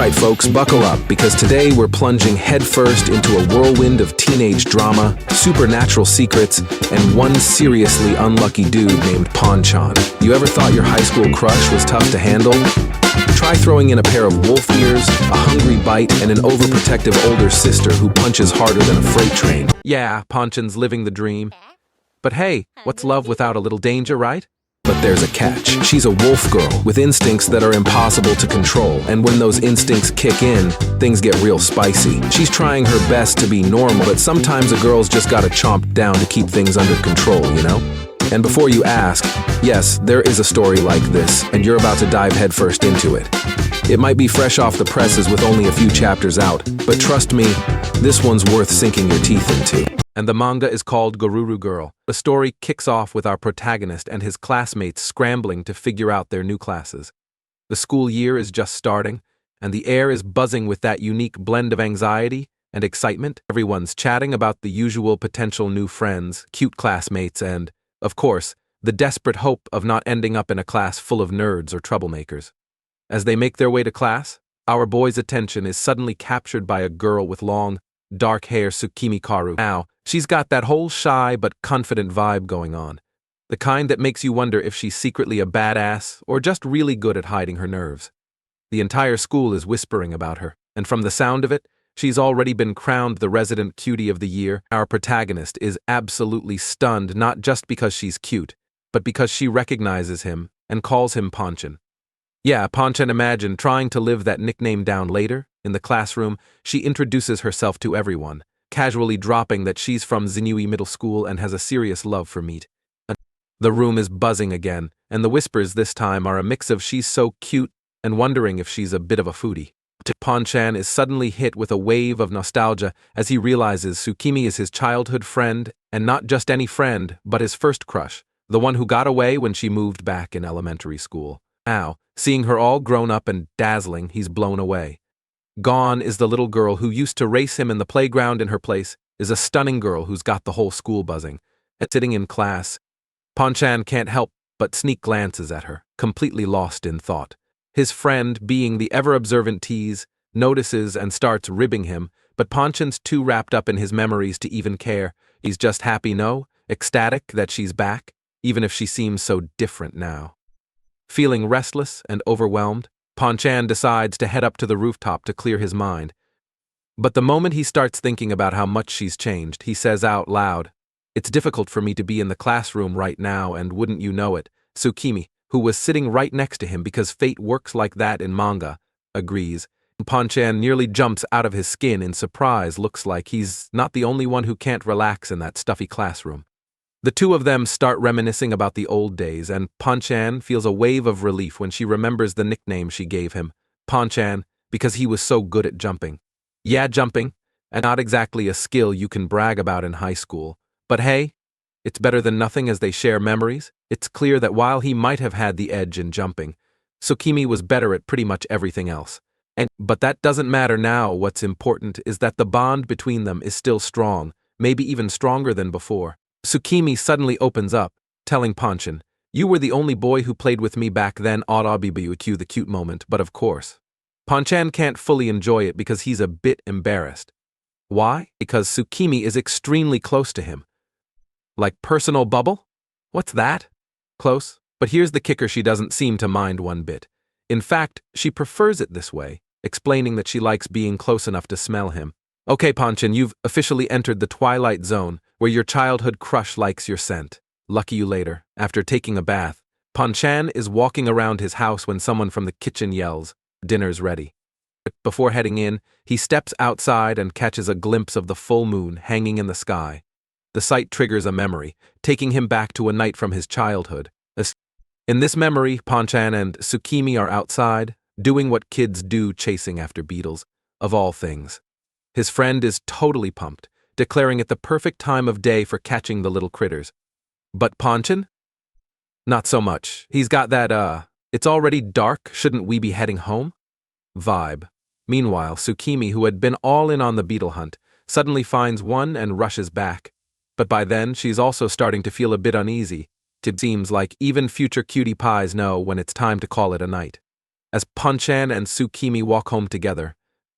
Alright folks, buckle up, because today we're plunging headfirst into a whirlwind of teenage drama, supernatural secrets, and one seriously unlucky dude named Panchan. You ever thought your high school crush was tough to handle? Try throwing in a pair of wolf ears, a hungry bite, and an overprotective older sister who punches harder than a freight train. Yeah, Panchan's living the dream. But hey, what's love without a little danger, right? But there's a catch. She's a wolf girl with instincts that are impossible to control, and when those instincts kick in, things get real spicy. She's trying her best to be normal, but sometimes a girl's just gotta chomp down to keep things under control, you know? And before you ask, yes, there is a story like this, and you're about to dive headfirst into it. It might be fresh off the presses with only a few chapters out, but trust me, this one's worth sinking your teeth into. And the manga is called Garuru Girl. The story kicks off with our protagonist and his classmates scrambling to figure out their new classes. The school year is just starting, and the air is buzzing with that unique blend of anxiety and excitement. Everyone's chatting about the usual potential new friends, cute classmates, and, of course, the desperate hope of not ending up in a class full of nerds or troublemakers. As they make their way to class, our boy's attention is suddenly captured by a girl with long, dark hair, Sukimi. Now, she's got that whole shy but confident vibe going on. The kind that makes you wonder if she's secretly a badass or just really good at hiding her nerves. The entire school is whispering about her, and from the sound of it, she's already been crowned the resident cutie of the year. Our protagonist is absolutely stunned, not just because she's cute, but because she recognizes him and calls him Panchan. Yeah, Panchan. Imagine trying to live that nickname down later. In the classroom, she introduces herself to everyone, casually dropping that she's from Zinui Middle School and has a serious love for meat. The room is buzzing again, and the whispers this time are a mix of she's so cute and wondering if she's a bit of a foodie. Panchan is suddenly hit with a wave of nostalgia as he realizes Sukimi is his childhood friend, and not just any friend, but his first crush, the one who got away when she moved back in elementary school. Now, seeing her all grown up and dazzling, he's blown away. Gone is the little girl who used to race him in the playground. In her place is a stunning girl who's got the whole school buzzing. And sitting in class, Panchan can't help but sneak glances at her, completely lost in thought. His friend, being the ever-observant tease, notices and starts ribbing him, but Panchan's too wrapped up in his memories to even care. He's just happy, no, ecstatic that she's back, even if she seems so different now. Feeling restless and overwhelmed, Panchan decides to head up to the rooftop to clear his mind. But the moment he starts thinking about how much she's changed, he says out loud, "It's difficult for me to be in the classroom right now, and wouldn't you know it, Sukimi," who was sitting right next to him because fate works like that in manga, agrees. Panchan nearly jumps out of his skin in surprise. Looks like he's not the only one who can't relax in that stuffy classroom. The two of them start reminiscing about the old days, and Panchan feels a wave of relief when she remembers the nickname she gave him, Panchan, because he was so good at jumping. Yeah, jumping, and not exactly a skill you can brag about in high school. But hey, it's better than nothing. As they share memories, it's clear that while he might have had the edge in jumping, Sukimi was better at pretty much everything else. But that doesn't matter now. What's important is that the bond between them is still strong, maybe even stronger than before. Sukimi suddenly opens up, telling Panchan, "You were the only boy who played with me back then." Cue the cute moment, but of course, Panchan can't fully enjoy it because he's a bit embarrassed. Why? Because Sukimi is extremely close to him. Like personal bubble? What's that? Close, but here's the kicker: she doesn't seem to mind one bit. In fact, she prefers it this way, explaining that she likes being close enough to smell him. Okay, Panchan, you've officially entered the twilight zone, where your childhood crush likes your scent. Lucky you later. After taking a bath, Panchan is walking around his house when someone from the kitchen yells, "Dinner's ready." Before heading in, he steps outside and catches a glimpse of the full moon hanging in the sky. The sight triggers a memory, taking him back to a night from his childhood. In this memory, Panchan and Sukimi are outside, doing what kids do, chasing after beetles, of all things. His friend is totally pumped, declaring it the perfect time of day for catching the little critters. But Panchan? Not so much. He's got that, "it's already dark, shouldn't we be heading home?" vibe. Meanwhile, Sukimi, who had been all in on the beetle hunt, suddenly finds one and rushes back. But by then, she's also starting to feel a bit uneasy. It seems like even future cutie pies know when it's time to call it a night. as Ponchan and Sukimi walk home together.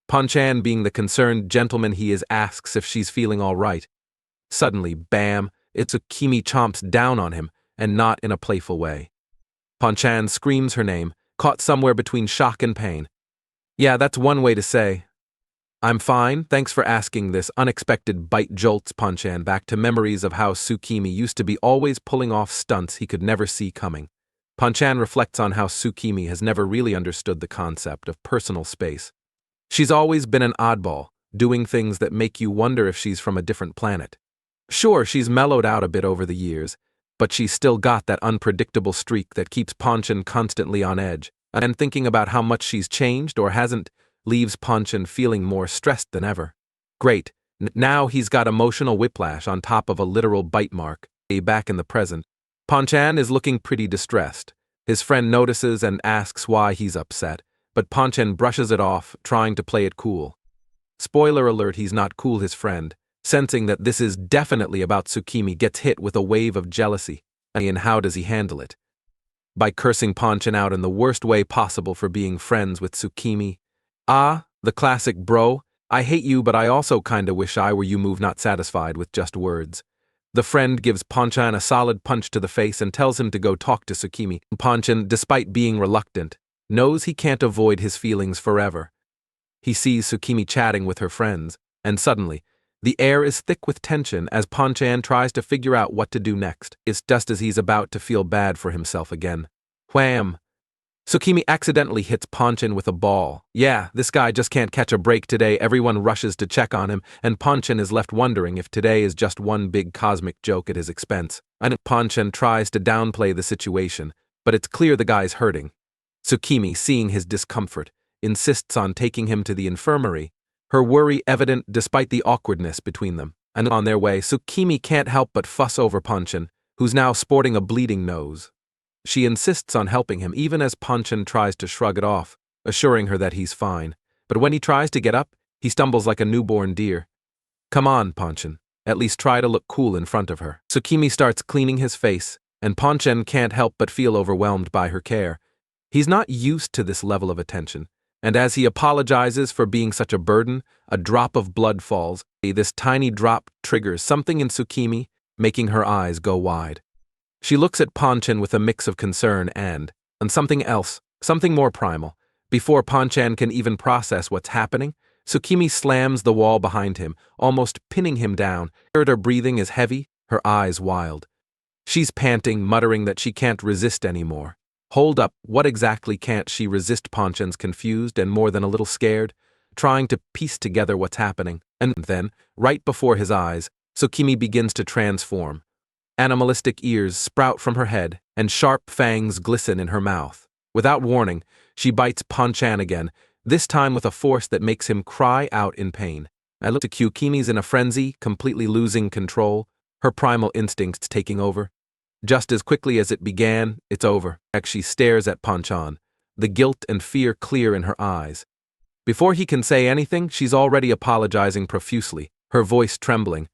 Ponchan, being the concerned gentleman he is, asks if she's feeling all right. Suddenly, bam, Sukimi chomps down on him, and not in a playful way. Ponchan screams her name, caught somewhere between shock and pain. Yeah, that's one way to say, "I'm fine, thanks for asking." This unexpected bite jolts Ponchan back to memories of how Sukimi used to be always pulling off stunts he could never see coming. Ponchan reflects on how Sukimi has never really understood the concept of personal space. She's always been an oddball, doing things that make you wonder if she's from a different planet. Sure, she's mellowed out a bit over the years, but she's still got that unpredictable streak that keeps Ponchan constantly on edge, and thinking about how much she's changed or hasn't leaves Ponchan feeling more stressed than ever. Great, now he's got emotional whiplash on top of a literal bite mark. Back in the present, Ponchan is looking pretty distressed. His friend notices and asks why he's upset, but Ponchan brushes it off, trying to play it cool. Spoiler alert, he's not cool. His friend, sensing that this is definitely about Sukimi, gets hit with a wave of jealousy. And how does he handle it? By cursing Ponchan out in the worst way possible for being friends with Sukimi. Ah, the classic bro, I hate you but I also kinda wish I were you move, not satisfied with just words. The friend gives Ponchan a solid punch to the face and tells him to go talk to Sukimi. Ponchan, despite being reluctant, knows he can't avoid his feelings forever. He sees Sukimi chatting with her friends, and suddenly, the air is thick with tension as Ponchan tries to figure out what to do next. It's just as he's about to feel bad for himself again. Wham! Sukimi accidentally hits Ponchan with a ball. Yeah, this guy just can't catch a break today. Everyone rushes to check on him, and Ponchan is left wondering if today is just one big cosmic joke at his expense. And Ponchan tries to downplay the situation, but it's clear the guy's hurting. Sukimi, seeing his discomfort, insists on taking him to the infirmary, her worry evident despite the awkwardness between them. And on their way, Sukimi can't help but fuss over Ponchan, who's now sporting a bleeding nose. She insists on helping him even as Ponchan tries to shrug it off, assuring her that he's fine. But when he tries to get up, he stumbles like a newborn deer. Come on, Ponchan. At least try to look cool in front of her. Sukimi starts cleaning his face, and Ponchan can't help but feel overwhelmed by her care. He's not used to this level of attention, and as he apologizes for being such a burden, a drop of blood falls. This tiny drop triggers something in Sukimi, making her eyes go wide. She looks at Ponchan with a mix of concern and something else, something more primal. Before Ponchan can even process what's happening, Sukimi slams the wall behind him, almost pinning him down. Her breathing is heavy, her eyes wild. She's panting, muttering that she can't resist anymore. Hold up, what exactly can't she resist? Ponchan's confused and more than a little scared, trying to piece together what's happening. And then, right before his eyes, Sukimi begins to transform. Animalistic ears sprout from her head, and sharp fangs glisten in her mouth. Without warning, she bites Ponchan again, this time with a force that makes him cry out in pain. I look to Sukimi's in a frenzy, completely losing control, her primal instincts taking over. Just as quickly as it began, it's over. She stares at Ponchan, the guilt and fear clear in her eyes. Before he can say anything, she's already apologizing profusely, her voice trembling.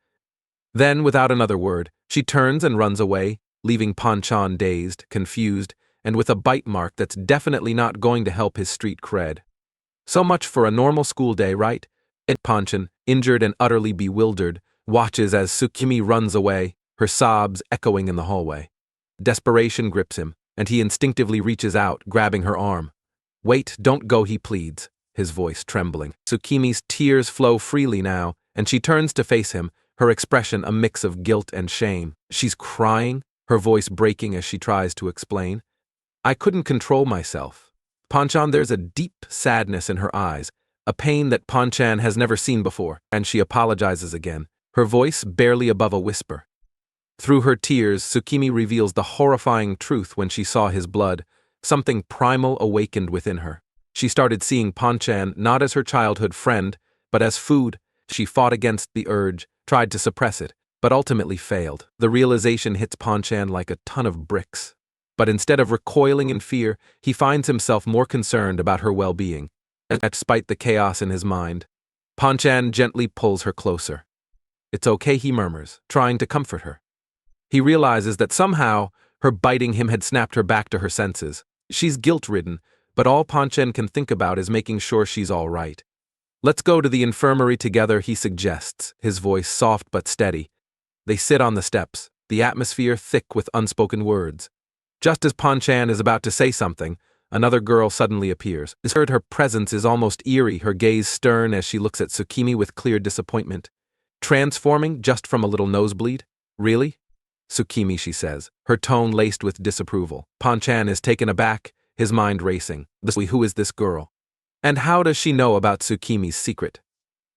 Then, without another word, she turns and runs away, leaving Ponchan dazed, confused, and with a bite mark that's definitely not going to help his street cred. So much for a normal school day, right? Ponchan, injured and utterly bewildered, watches as Sukimi runs away, her sobs echoing in the hallway. Desperation grips him, and he instinctively reaches out, grabbing her arm. Wait, don't go, he pleads, his voice trembling. Sukimi's tears flow freely now, and she turns to face him, her expression a mix of guilt and shame. She's crying, her voice breaking as she tries to explain. I couldn't control myself. Ponchan, there's a deep sadness in her eyes, a pain that Ponchan has never seen before, and she apologizes again, her voice barely above a whisper. Through her tears, Sukimi reveals the horrifying truth when she saw his blood. Something primal awakened within her. She started seeing Ponchan not as her childhood friend, but as food. She fought against the urge, tried to suppress it, but ultimately failed. The realization hits Ponchan like a ton of bricks. But instead of recoiling in fear, he finds himself more concerned about her well-being. And despite the chaos in his mind, Ponchan gently pulls her closer. It's okay, he murmurs, trying to comfort her. He realizes that somehow her biting him had snapped her back to her senses. She's guilt-ridden, but all Ponchen can think about is making sure she's all right. Let's go to the infirmary together, he suggests, his voice soft but steady. They sit on the steps, the atmosphere thick with unspoken words. Just as Ponchen is about to say something, another girl suddenly appears. Her presence is almost eerie, her gaze stern as she looks at Sukimi with clear disappointment. Transforming just from a little nosebleed? Really? Sukimi, she says, her tone laced with disapproval. Ponchen is taken aback, his mind racing. Who is this girl? And how does she know about Sukimi's secret?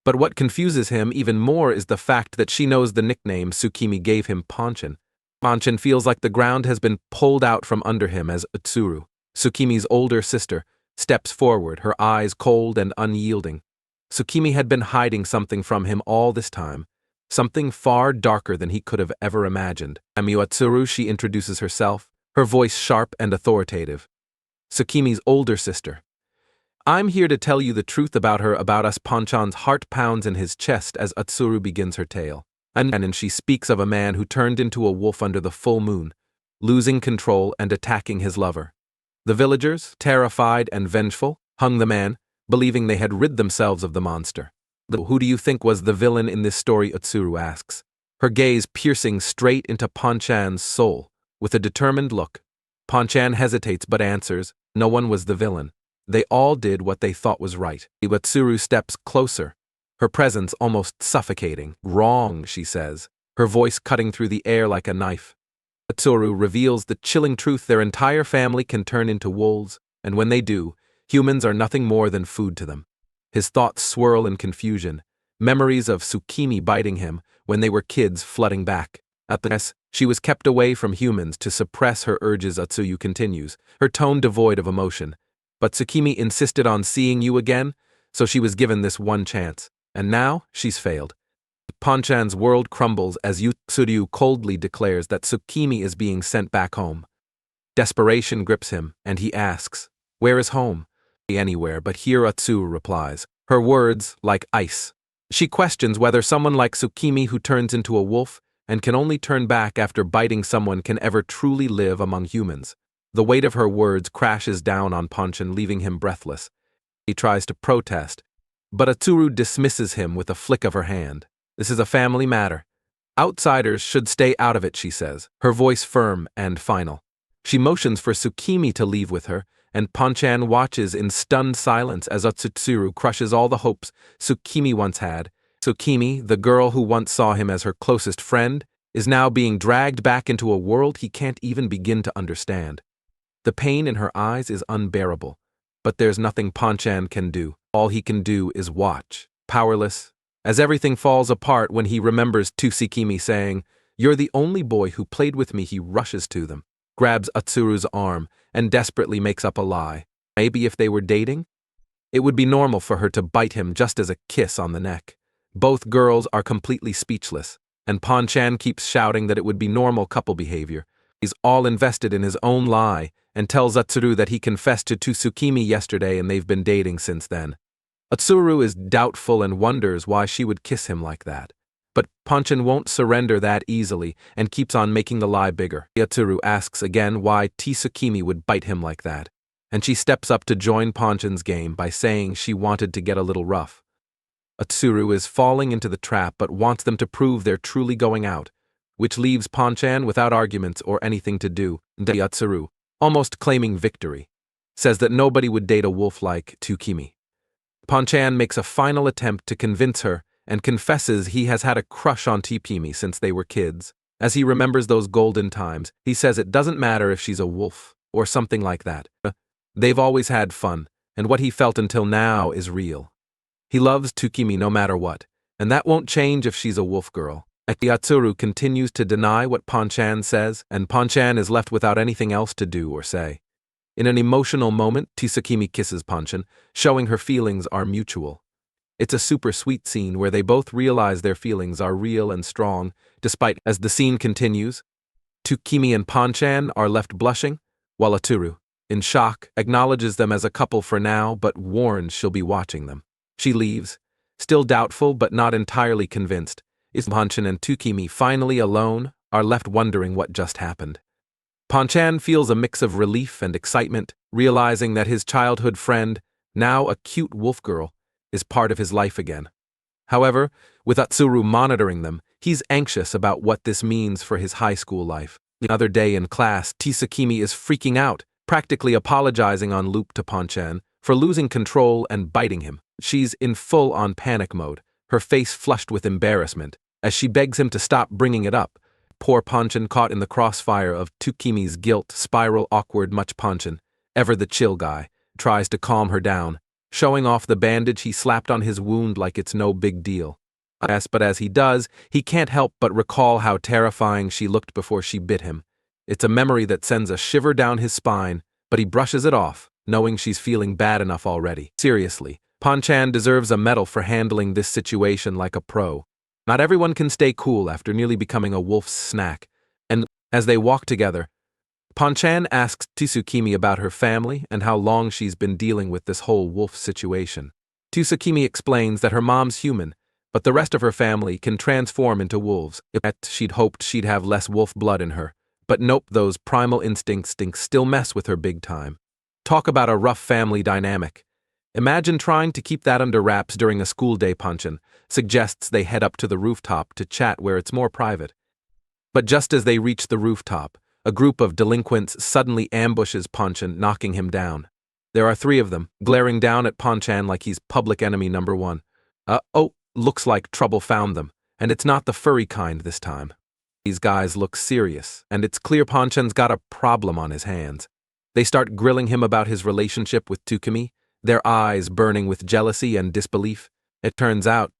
But what confuses him even more is the fact that she knows the nickname Sukimi gave him, Ponchen. Ponchen feels like the ground has been pulled out from under him as Utsuru, Sukimi's older sister, steps forward, her eyes cold and unyielding. Sukimi had been hiding something from him all this time, something far darker than he could have ever imagined. Utsuru, she introduces herself, her voice sharp and authoritative. Sukimi's older sister. I'm here to tell you the truth about her, about us. Ponchan's heart pounds in his chest as Utsuru begins her tale. And she speaks of a man who turned into a wolf under the full moon, losing control and attacking his lover. The villagers, terrified and vengeful, hung the man, believing they had rid themselves of the monster. Who do you think was the villain in this story? Utsuru asks, her gaze piercing straight into Ponchan's soul, with a determined look. Ponchan hesitates but answers, no one was the villain. They all did what they thought was right. Utsuru steps closer, her presence almost suffocating. Wrong, she says, her voice cutting through the air like a knife. Utsuru reveals the chilling truth: their entire family can turn into wolves, and when they do, humans are nothing more than food to them. His thoughts swirl in confusion, memories of Sukimi biting him when they were kids flooding back. At the mess, she was kept away from humans to suppress her urges. Utsuru continues, her tone devoid of emotion. But Sukimi insisted on seeing you again, so she was given this one chance. And now, she's failed. Ponchan's world crumbles as Utsuru coldly declares that Sukimi is being sent back home. Desperation grips him, and he asks, where is home? Anywhere, but here, Utsuru replies, her words like ice. She questions whether someone like Sukimi, who turns into a wolf and can only turn back after biting someone, can ever truly live among humans. The weight of her words crashes down on Ponchan, leaving him breathless. He tries to protest, but Utsuru dismisses him with a flick of her hand. This is a family matter. Outsiders should stay out of it, she says, her voice firm and final. She motions for Sukimi to leave with her, and Ponchan watches in stunned silence as Utsuru crushes all the hopes Sukimi once had. Sukimi, the girl who once saw him as her closest friend, is now being dragged back into a world he can't even begin to understand. The pain in her eyes is unbearable, but there's nothing Ponchan can do. All he can do is watch, powerless, as everything falls apart when he remembers Sukimi saying, you're the only boy who played with me. He rushes to them, grabs Utsuru's arm, and desperately makes up a lie. Maybe if they were dating, it would be normal for her to bite him just as a kiss on the neck. Both girls are completely speechless, and Ponchan keeps shouting that it would be normal couple behavior. He's all invested in his own lie and tells Utsuru that he confessed to Sukimi yesterday and they've been dating since then. Utsuru is doubtful and wonders why she would kiss him like that. But Ponchan won't surrender that easily and keeps on making the lie bigger. Utsuru asks again why Sukimi would bite him like that, and she steps up to join Ponchan's game by saying she wanted to get a little rough. Utsuru is falling into the trap but wants them to prove they're truly going out, which leaves Ponchan without arguments or anything to do. Utsuru, almost claiming victory, says that nobody would date a wolf like Sukimi. Ponchan makes a final attempt to convince her and confesses he has had a crush on Sukimi since they were kids. As he remembers those golden times, he says it doesn't matter if she's a wolf or something like that. They've always had fun, and what he felt until now is real. He loves Sukimi no matter what, and that won't change if she's a wolf girl. Utsuru continues to deny what Ponchan says, and Ponchan is left without anything else to do or say. In an emotional moment, Sukimi kisses Ponchan, showing her feelings are mutual. It's a super sweet scene where they both realize their feelings are real and strong, despite. As the scene continues, Sukimi and Ponchan are left blushing, while Utsuru, in shock, acknowledges them as a couple for now but warns she'll be watching them. She leaves, still doubtful but not entirely convinced. Ponchan and Sukimi, finally alone, are left wondering what just happened. Ponchan feels a mix of relief and excitement, realizing that his childhood friend, now a cute wolf girl, is part of his life again. However, with Utsuru monitoring them, he's anxious about what this means for his high school life. The other day in class, Sukimi is freaking out, practically apologizing on loop to Ponchan for losing control and biting him. She's in full-on panic mode, her face flushed with embarrassment, as she begs him to stop bringing it up. Poor Ponchan, caught in the crossfire of Sukimi's guilt, spiral awkward much Ponchan, ever the chill guy, tries to calm her down, showing off the bandage he slapped on his wound like it's no big deal. Yes, but as he does, he can't help but recall how terrifying she looked before she bit him. It's a memory that sends a shiver down his spine, but he brushes it off, knowing she's feeling bad enough already. Seriously, Ponchan deserves a medal for handling this situation like a pro. Not everyone can stay cool after nearly becoming a wolf's snack, and as they walk together, Ponchan asks Sukimi about her family and how long she's been dealing with this whole wolf situation. Sukimi explains that her mom's human, but the rest of her family can transform into wolves. She'd hoped she'd have less wolf blood in her, but nope, those primal instincts still mess with her big time. Talk about a rough family dynamic. Imagine trying to keep that under wraps during a school day. Ponchan suggests they head up to the rooftop to chat where it's more private. But just as they reach the rooftop, a group of delinquents suddenly ambushes Ponchan, knocking him down. There are 3 of them, glaring down at Ponchan like he's public enemy number 1. Looks like trouble found them, and it's not the furry kind this time. These guys look serious, and it's clear Ponchan's got a problem on his hands. They start grilling him about his relationship with Sukimi, their eyes burning with jealousy and disbelief. It turns out,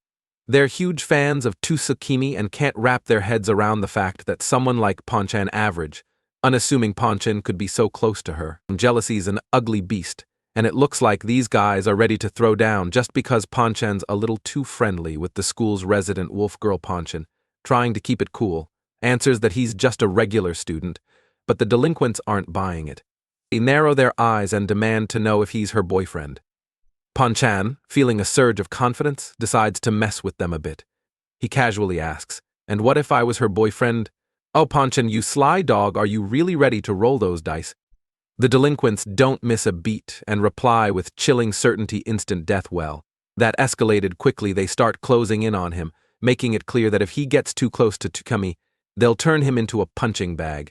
they're huge fans of Sukimi and can't wrap their heads around the fact that someone like Ponchan, average, unassuming Ponchan, could be so close to her. Jealousy's an ugly beast, and it looks like these guys are ready to throw down just because Ponchan's a little too friendly with the school's resident wolf girl. Ponchan, trying to keep it cool, answers that he's just a regular student, but the delinquents aren't buying it. They narrow their eyes and demand to know if he's her boyfriend. Ponchan, feeling a surge of confidence, decides to mess with them a bit. He casually asks, "And what if I was her boyfriend?" "Oh, Ponchan, you sly dog, are you really ready to roll those dice?" The delinquents don't miss a beat and reply with chilling certainty, instant death. Well, that escalated quickly. They start closing in on him, making it clear that if he gets too close to Sukimi, they'll turn him into a punching bag.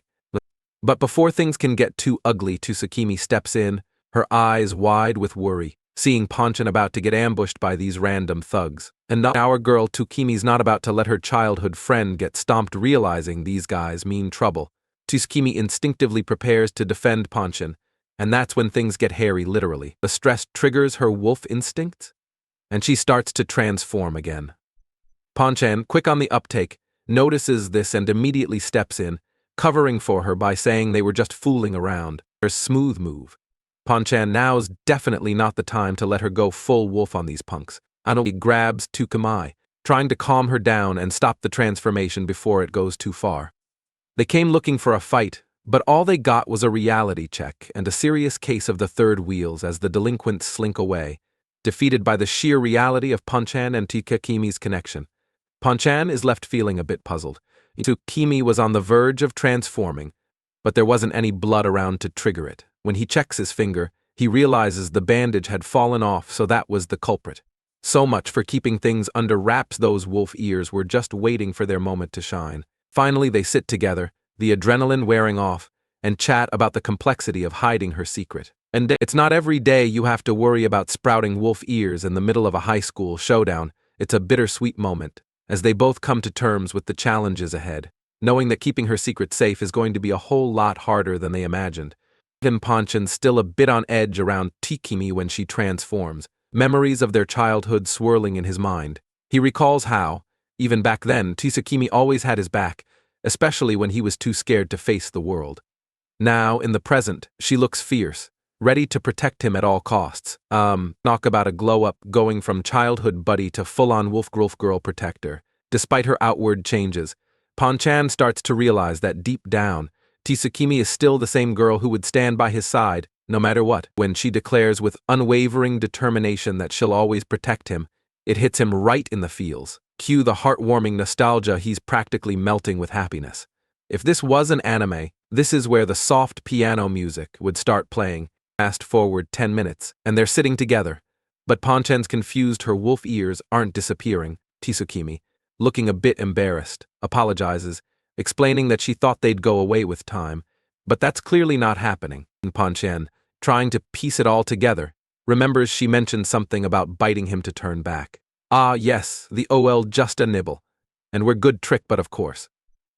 But before things can get too ugly, Sukimi steps in, her eyes wide with worry, seeing Ponchan about to get ambushed by these random thugs. And our girl Sukimi's not about to let her childhood friend get stomped, realizing these guys mean trouble. Sukimi instinctively prepares to defend Ponchan, and that's when things get hairy, literally. The stress triggers her wolf instincts, and she starts to transform again. Ponchan, quick on the uptake, notices this and immediately steps in, covering for her by saying they were just fooling around. Her smooth move. Ponchan, now's definitely not the time to let her go full wolf on these punks. He grabs Sukimi, trying to calm her down and stop the transformation before it goes too far. They came looking for a fight, but all they got was a reality check and a serious case of the third wheels as the delinquents slink away, defeated by the sheer reality of Ponchan and Sukimi's connection. Ponchan is left feeling a bit puzzled. Sukimi was on the verge of transforming, but there wasn't any blood around to trigger it. When he checks his finger, he realizes the bandage had fallen off, so that was the culprit. So much for keeping things under wraps. Those wolf ears were just waiting for their moment to shine. Finally, they sit together, the adrenaline wearing off, and chat about the complexity of hiding her secret. And it's not every day you have to worry about sprouting wolf ears in the middle of a high school showdown. It's a bittersweet moment, as they both come to terms with the challenges ahead, knowing that keeping her secret safe is going to be a whole lot harder than they imagined. Even Ponchan's still a bit on edge around Sukimi when she transforms, memories of their childhood swirling in his mind. He recalls how, even back then, Sukimi always had his back, especially when he was too scared to face the world. Now, in the present, she looks fierce, ready to protect him at all costs. Talk about a glow-up, going from childhood buddy to full-on wolf girl protector. Despite her outward changes, Ponchan starts to realize that deep down, Sukimi is still the same girl who would stand by his side, no matter what. When she declares with unwavering determination that she'll always protect him, it hits him right in the feels. Cue the heartwarming nostalgia. He's practically melting with happiness. If this was an anime, this is where the soft piano music would start playing, Fast forward 10 minutes, and they're sitting together. But Ponchan's confused her wolf ears aren't disappearing. Sukimi, looking a bit embarrassed, apologizes, explaining that she thought they'd go away with time. But that's clearly not happening. And Ponchan, trying to piece it all together, remembers she mentioned something about biting him to turn back. Ah, yes, the OL just a nibble. And we're good trick, but of course.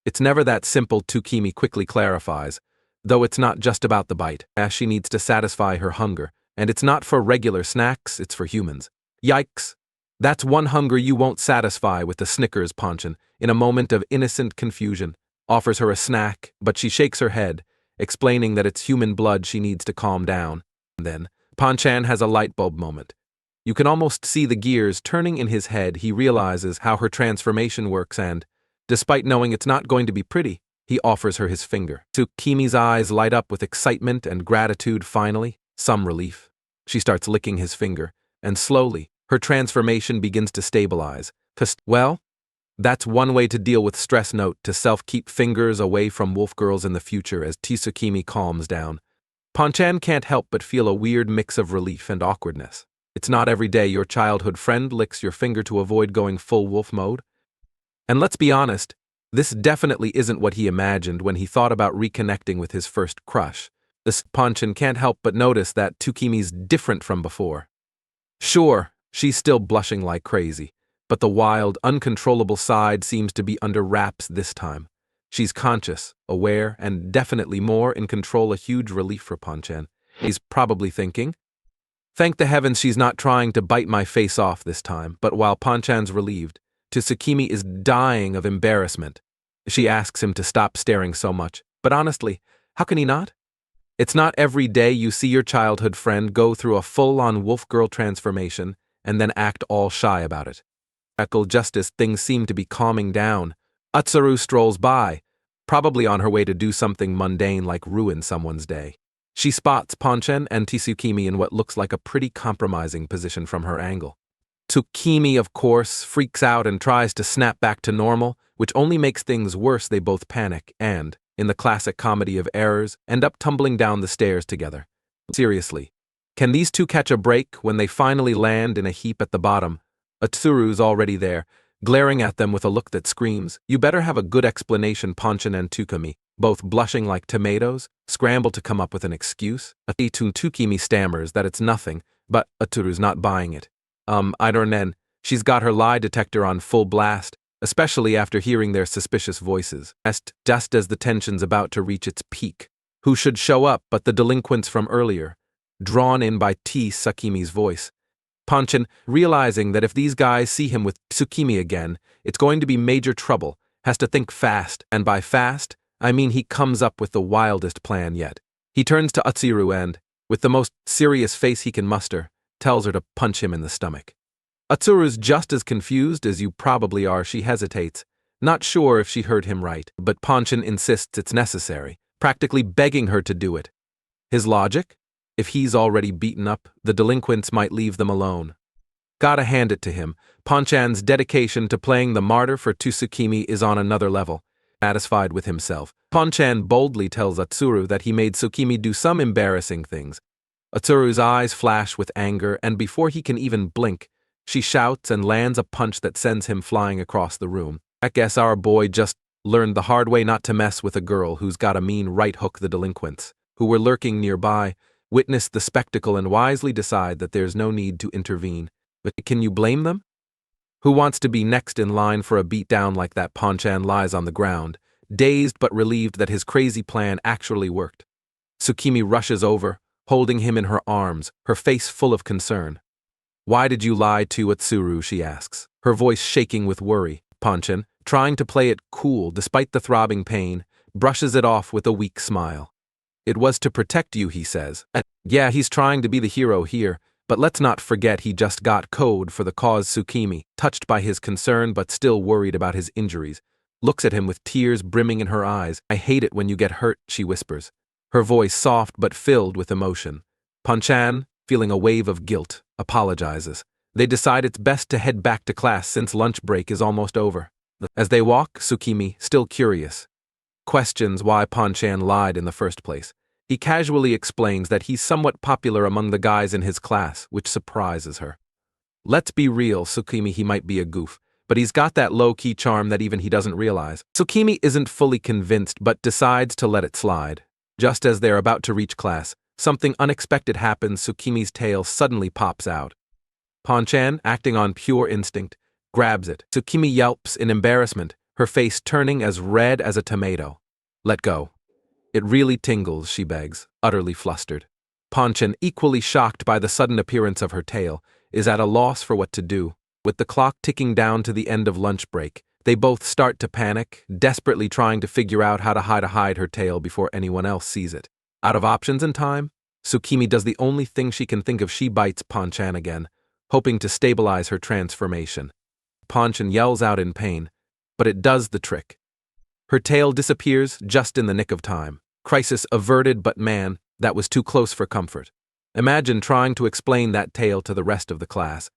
It's never that simple, Sukimi quickly clarifies, though it's not just about the bite, as she needs to satisfy her hunger, and it's not for regular snacks, it's for humans. Yikes! That's one hunger you won't satisfy with the Snickers. Ponchan, in a moment of innocent confusion, offers her a snack, but she shakes her head, explaining that it's human blood she needs to calm down. And then, Ponchan has a light bulb moment. You can almost see the gears turning in his head. He realizes how her transformation works and, despite knowing it's not going to be pretty, he offers her his finger. Sukimi's eyes light up with excitement and gratitude. Finally, some relief. She starts licking his finger, and slowly, her transformation begins to stabilize. Well, that's one way to deal with stress. Note to self: keep fingers away from wolf girls in the future. As Sukimi calms down, Ponchan can't help but feel a weird mix of relief and awkwardness. It's not every day your childhood friend licks your finger to avoid going full wolf mode. And let's be honest, this definitely isn't what he imagined when he thought about reconnecting with his first crush. The Ponchan can't help but notice that Sukimi's different from before. Sure, she's still blushing like crazy, but the wild, uncontrollable side seems to be under wraps this time. She's conscious, aware, and definitely more in control. A huge relief for Ponchan. He's probably thinking, thank the heavens she's not trying to bite my face off this time. But while Ponchan's relieved, Sukimi is dying of embarrassment. She asks him to stop staring so much, but honestly, how can he not? It's not every day you see your childhood friend go through a full-on wolf girl transformation and then act all shy about it. Just as things seem to be calming down, Utsuru strolls by, probably on her way to do something mundane like ruin someone's day. She spots Ponchan and Sukimi in what looks like a pretty compromising position from her angle. Sukimi, of course, freaks out and tries to snap back to normal, which only makes things worse. They both panic and, in the classic comedy of errors, end up tumbling down the stairs together. Seriously, can these two catch a break? When they finally land in a heap at the bottom, Utsuru's already there, glaring at them with a look that screams, "You better have a good explanation." Ponchan and Sukimi, both blushing like tomatoes, scramble to come up with an excuse. Sukimi stammers that it's nothing, but Utsuru's not buying it. I don't know. She's got her lie detector on full blast, especially after hearing their suspicious voices. Just as the tension's about to reach its peak, who should show up but the delinquents from earlier, drawn in by Sukimi's voice. Ponchan, realizing that if these guys see him with Sukimi again, it's going to be major trouble, has to think fast, and by fast, I mean he comes up with the wildest plan yet. He turns to Utsuru and, with the most serious face he can muster, tells her to punch him in the stomach. Utsuru's just as confused as you probably are. She hesitates, not sure if she heard him right, but Ponchan insists it's necessary, practically begging her to do it. His logic? If he's already beaten up, the delinquents might leave them alone. Gotta hand it to him. Ponchan's dedication to playing the martyr for Sukimi is on another level. Satisfied with himself, Ponchan boldly tells Utsuru that he made Sukimi do some embarrassing things. Utsuru's eyes flash with anger, and before he can even blink, she shouts and lands a punch that sends him flying across the room. I guess our boy just learned the hard way not to mess with a girl who's got a mean right hook. The delinquents, who were lurking nearby, witness the spectacle and wisely decide that there's no need to intervene. But can you blame them? Who wants to be next in line for a beatdown like that? Ponchan lies on the ground, dazed but relieved that his crazy plan actually worked. Sukimi rushes over, holding him in her arms, her face full of concern. "Why did you lie to Utsuru?" she asks, her voice shaking with worry. Ponchan, trying to play it cool despite the throbbing pain, brushes it off with a weak smile. "It was to protect you," he says. Yeah, he's trying to be the hero here, but let's not forget he just got code for the cause. Sukimi, touched by his concern but still worried about his injuries, looks at him with tears brimming in her eyes. "I hate it when you get hurt," she whispers, her voice soft but filled with emotion. Ponchan, feeling a wave of guilt, apologizes. They decide it's best to head back to class since lunch break is almost over. As they walk, Sukimi, still curious, questions why Ponchan lied in the first place. He casually explains that he's somewhat popular among the guys in his class, which surprises her. Let's be real, Sukimi, he might be a goof, but he's got that low-key charm that even he doesn't realize. Sukimi isn't fully convinced but decides to let it slide. Just as they're about to reach class, something unexpected happens. Sukimi's tail suddenly pops out. Pon-chan, acting on pure instinct, grabs it. Sukimi yelps in embarrassment, her face turning as red as a tomato. Let go. It really tingles, she begs, utterly flustered. Pon-chan, equally shocked by the sudden appearance of her tail, is at a loss for what to do. With the clock ticking down to the end of lunch break, they both start to panic, desperately trying to figure out how to hide her tail before anyone else sees it. Out of options and time, Sukimi does the only thing she can think of. She bites Pon-chan again, hoping to stabilize her transformation. Pon-chan yells out in pain, but it does the trick. Her tail disappears just in the nick of time. Crisis averted, but man, that was too close for comfort. Imagine trying to explain that tale to the rest of the class.